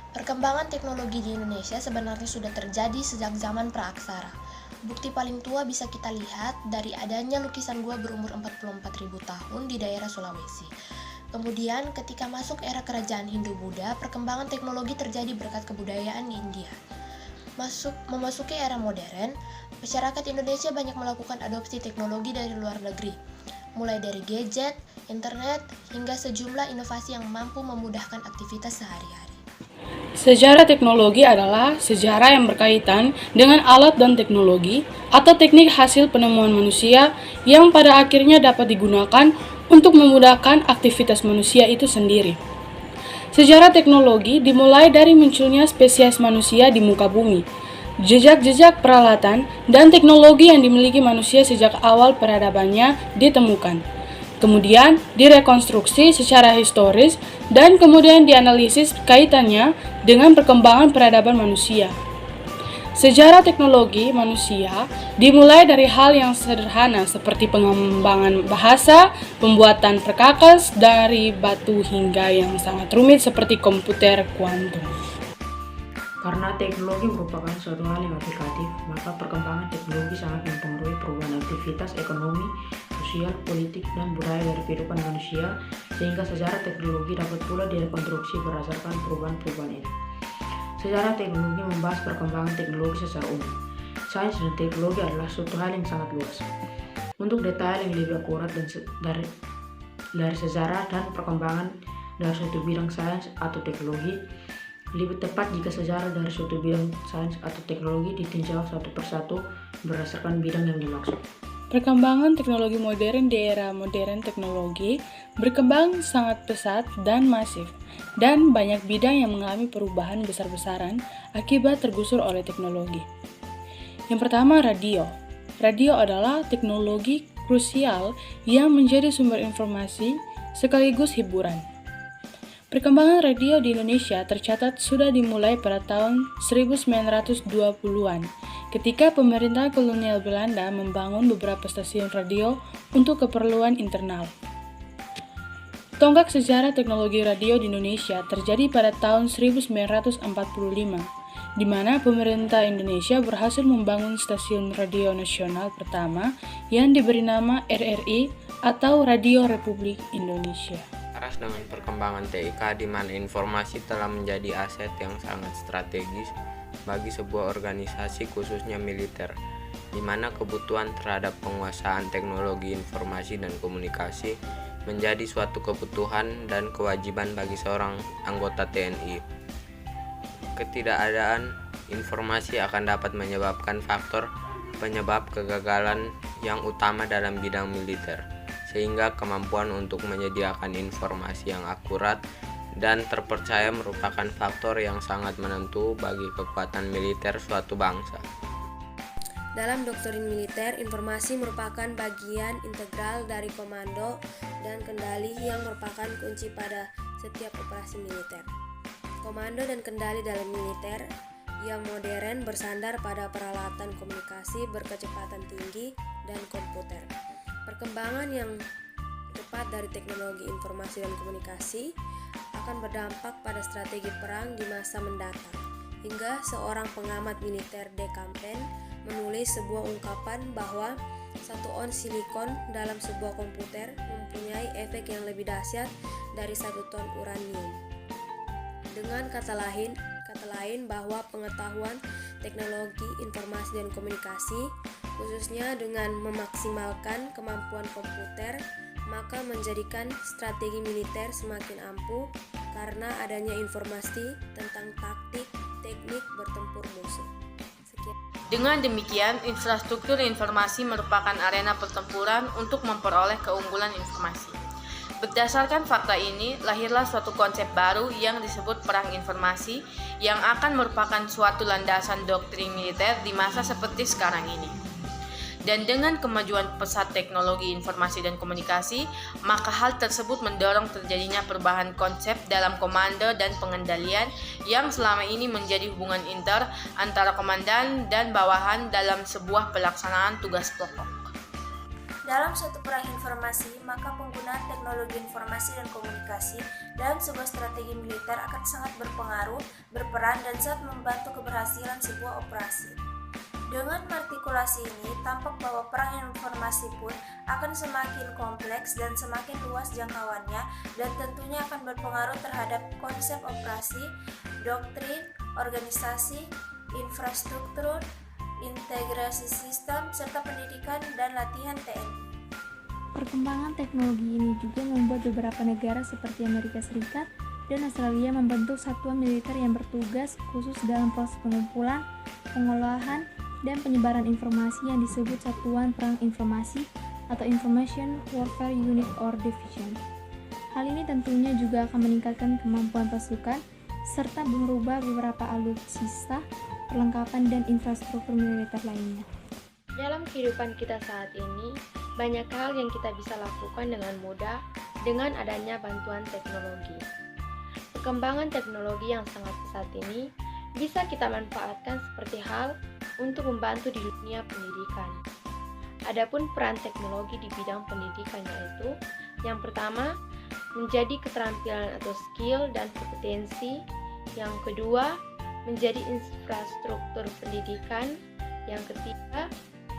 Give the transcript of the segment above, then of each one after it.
Perkembangan teknologi di Indonesia sebenarnya sudah terjadi sejak zaman praaksara. Bukti paling tua bisa kita lihat dari adanya lukisan gua berumur 44.000 tahun di daerah Sulawesi. Kemudian ketika masuk era kerajaan Hindu-Buddha, perkembangan teknologi terjadi berkat kebudayaan di India. Memasuki era modern, masyarakat Indonesia banyak melakukan adopsi teknologi dari luar negeri, mulai dari gadget, internet, hingga sejumlah inovasi yang mampu memudahkan aktivitas sehari-hari. Sejarah teknologi adalah sejarah yang berkaitan dengan alat dan teknologi atau teknik hasil penemuan manusia yang pada akhirnya dapat digunakan untuk memudahkan aktivitas manusia itu sendiri. Sejarah teknologi dimulai dari munculnya spesies manusia di muka bumi, jejak-jejak peralatan dan teknologi yang dimiliki manusia sejak awal peradabannya ditemukan. Kemudian direkonstruksi secara historis dan kemudian dianalisis kaitannya dengan perkembangan peradaban manusia. Sejarah teknologi manusia dimulai dari hal yang sederhana seperti pengembangan bahasa, pembuatan perkakas dari batu hingga yang sangat rumit seperti komputer kuantum. Karena teknologi merupakan suatu hal yang aplikatif, maka perkembangan teknologi sangat mempengaruhi perubahan aktivitas ekonomi, sosial, politik, dan budaya dari kehidupan manusia, sehingga sejarah teknologi dapat pula direkonstruksi berdasarkan perubahan-perubahan itu. Sejarah teknologi membahas perkembangan teknologi secara umum. Sains dan teknologi adalah suatu hal yang sangat luas. Untuk detail yang lebih akurat dari sejarah dan perkembangan dari suatu bidang sains atau teknologi, lebih tepat jika sejarah dari suatu bidang sains atau teknologi ditinjau satu persatu berdasarkan bidang yang dimaksud. Perkembangan teknologi modern di era modern teknologi berkembang sangat pesat dan masif, dan banyak bidang yang mengalami perubahan besar-besaran akibat tergusur oleh teknologi. Yang pertama, radio. Radio adalah teknologi krusial yang menjadi sumber informasi sekaligus hiburan. Perkembangan radio di Indonesia tercatat sudah dimulai pada tahun 1920-an, ketika pemerintah kolonial Belanda membangun beberapa stasiun radio untuk keperluan internal. Tonggak sejarah teknologi radio di Indonesia terjadi pada tahun 1945, di mana pemerintah Indonesia berhasil membangun stasiun radio nasional pertama yang diberi nama RRI atau Radio Republik Indonesia. Selaras dengan perkembangan TIK di mana informasi telah menjadi aset yang sangat strategis bagi sebuah organisasi khususnya militer, di mana kebutuhan terhadap penguasaan teknologi informasi dan komunikasi menjadi suatu kebutuhan dan kewajiban bagi seorang anggota TNI. Ketidakadaan informasi akan dapat menyebabkan faktor penyebab kegagalan yang utama dalam bidang militer, sehingga kemampuan untuk menyediakan informasi yang akurat dan terpercaya merupakan faktor yang sangat menentu bagi kekuatan militer suatu bangsa. Dalam doktrin militer, informasi merupakan bagian integral dari komando dan kendali yang merupakan kunci pada setiap operasi militer. Komando dan kendali dalam militer yang modern bersandar pada peralatan komunikasi berkecepatan tinggi dan komputer. Perkembangan yang cepat dari teknologi informasi dan komunikasi akan berdampak pada strategi perang di masa mendatang, hingga seorang pengamat militer De Campen menulis sebuah ungkapan bahwa 1 ons silikon dalam sebuah komputer mempunyai efek yang lebih dahsyat dari 1 ton uranium. Dengan kata lain bahwa pengetahuan teknologi informasi dan komunikasi, khususnya dengan memaksimalkan kemampuan komputer, maka menjadikan strategi militer semakin ampuh karena adanya informasi tentang taktik, teknik bertempur musuh. Sekian. Dengan demikian, infrastruktur informasi merupakan arena pertempuran untuk memperoleh keunggulan informasi. Berdasarkan fakta ini, lahirlah suatu konsep baru yang disebut perang informasi yang akan merupakan suatu landasan doktrin militer di masa seperti sekarang ini. Dan dengan kemajuan pesat teknologi informasi dan komunikasi, maka hal tersebut mendorong terjadinya perubahan konsep dalam komando dan pengendalian yang selama ini menjadi hubungan inter antara komandan dan bawahan dalam sebuah pelaksanaan tugas pokok. Dalam suatu perang informasi, maka penggunaan teknologi informasi dan komunikasi dalam sebuah strategi militer akan sangat berpengaruh, berperan, dan sangat membantu keberhasilan sebuah operasi. Dengan artikulasi ini, tampak bahwa perang informasi pun akan semakin kompleks dan semakin luas jangkauannya, dan tentunya akan berpengaruh terhadap konsep operasi, doktrin, organisasi, infrastruktur, integrasi sistem, serta pendidikan dan latihan TNI. Perkembangan teknologi ini juga membuat beberapa negara seperti Amerika Serikat dan Australia membentuk satuan militer yang bertugas khusus dalam proses pengumpulan, pengolahan, dan penyebaran informasi yang disebut Satuan Perang Informasi atau Information Warfare Unit or Division. Hal ini tentunya juga akan meningkatkan kemampuan pasukan serta merubah beberapa alutsista, perlengkapan, dan infrastruktur militer lainnya. Dalam kehidupan kita saat ini, banyak hal yang kita bisa lakukan dengan mudah dengan adanya bantuan teknologi. Perkembangan teknologi yang sangat pesat ini bisa kita manfaatkan seperti hal untuk membantu di dunia pendidikan. Adapun peran teknologi di bidang pendidikan yaitu yang pertama, menjadi keterampilan atau skill dan kompetensi. Yang kedua, menjadi infrastruktur pendidikan. Yang ketiga,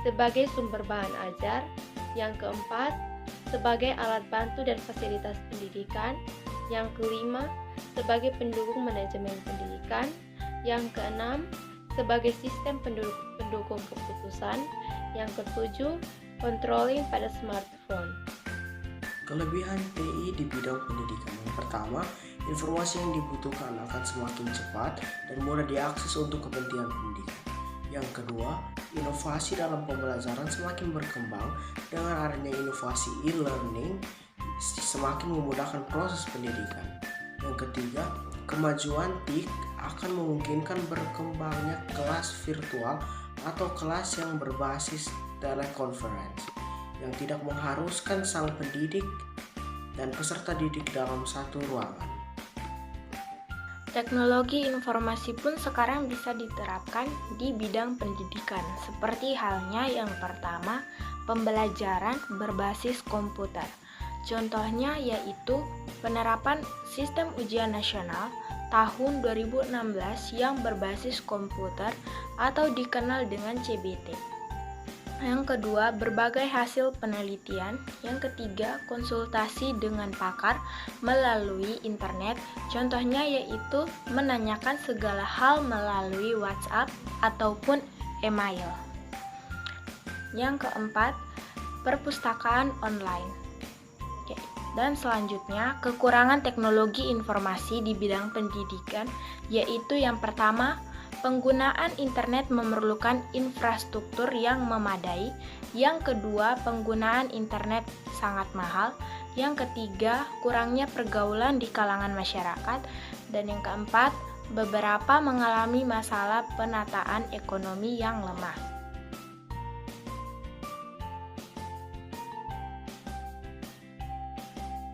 sebagai sumber bahan ajar. Yang keempat, sebagai alat bantu dan fasilitas pendidikan. Yang kelima, sebagai pendukung manajemen pendidikan. Yang keenam, sebagai sistem pendukung keputusan. Yang ketujuh, controlling pada smartphone. Kelebihan TI di bidang pendidikan. Yang pertama, informasi yang dibutuhkan akan semakin cepat dan mudah diakses untuk kepentingan pendidikan. Yang kedua, inovasi dalam pembelajaran semakin berkembang. Dengan adanya inovasi e-learning semakin memudahkan proses pendidikan. Yang ketiga, kemajuan TIK akan memungkinkan berkembangnya kelas virtual atau kelas yang berbasis telekonferensi yang tidak mengharuskan sang pendidik dan peserta didik dalam satu ruangan. Teknologi informasi pun sekarang bisa diterapkan di bidang pendidikan, seperti halnya yang pertama, pembelajaran berbasis komputer. Contohnya yaitu penerapan sistem ujian nasional tahun 2016 yang berbasis komputer atau dikenal dengan CBT. Yang kedua, berbagai hasil penelitian. Yang ketiga, konsultasi dengan pakar melalui internet. Contohnya yaitu menanyakan segala hal melalui WhatsApp ataupun email. Yang keempat, perpustakaan online. Dan selanjutnya, kekurangan teknologi informasi di bidang pendidikan, yaitu yang pertama, penggunaan internet memerlukan infrastruktur yang memadai. Yang kedua, penggunaan internet sangat mahal. Yang ketiga, kurangnya pergaulan di kalangan masyarakat. Dan yang keempat, beberapa mengalami masalah penataan ekonomi yang lemah.